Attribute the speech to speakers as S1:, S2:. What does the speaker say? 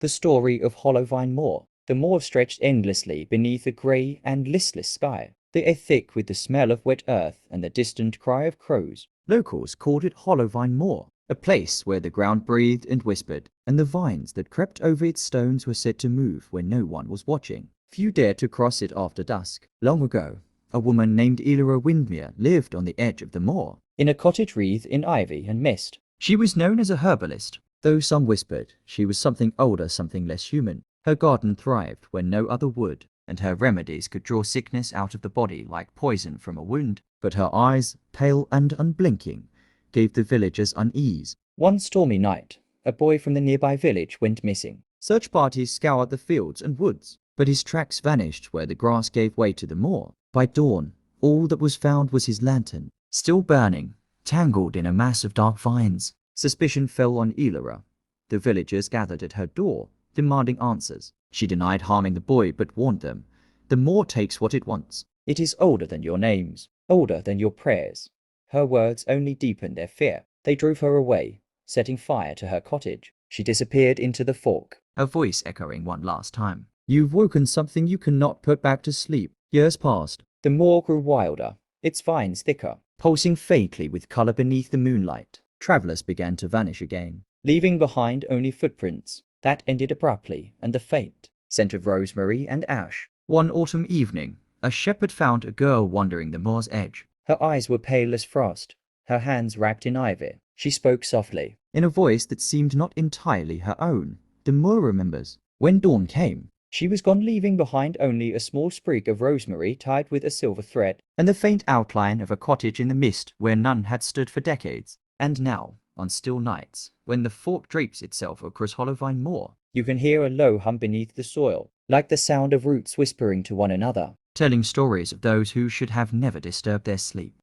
S1: The story of Hollowvine Moor. The moor stretched endlessly beneath a grey and listless sky, the air thick with the smell of wet earth and the distant cry of crows. Locals called it Hollowvine Moor, a place where the ground breathed and whispered, and the vines that crept over its stones were said to move when no one was watching. Few dared to cross it after dusk. Long ago, a woman named Elora Windmere lived on the edge of the moor, in a cottage wreathed in ivy and mist. She was known as a herbalist, though some whispered she was something older, something less human. Her garden thrived when no other would, and her remedies could draw sickness out of the body like poison from a wound. But her eyes, pale and unblinking, gave the villagers unease. One stormy night, a boy from the nearby village went missing. Search parties scoured the fields and woods, but his tracks vanished where the grass gave way to the moor. By dawn, all that was found was his lantern, still burning, tangled in a mass of dark vines. Suspicion fell on Elora. The villagers gathered at her door, demanding answers. She denied harming the boy, but warned them, "The moor takes what it wants. It is older than your names, older than your prayers." Her words only deepened their fear. They drove her away, setting fire to her cottage. She disappeared into the fork, her voice echoing one last time. "You've woken something you cannot put back to sleep." Years passed. The moor grew wilder, its vines thicker, pulsing faintly with color beneath the moonlight. Travelers began to vanish again, leaving behind only footprints that ended abruptly, and the faint scent of rosemary and ash. One autumn evening, a shepherd found a girl wandering the moor's edge. Her eyes were pale as frost, her hands wrapped in ivy. She spoke softly, in a voice that seemed not entirely her own. The moor remembers. When dawn came, she was gone, leaving behind only a small sprig of rosemary tied with a silver thread, and the faint outline of a cottage in the mist where none had stood for decades. And now, on still nights, when the fork drapes itself across Hollowvine Moor, you can hear a low hum beneath the soil, like the sound of roots whispering to one another, telling stories of those who should have never disturbed their sleep.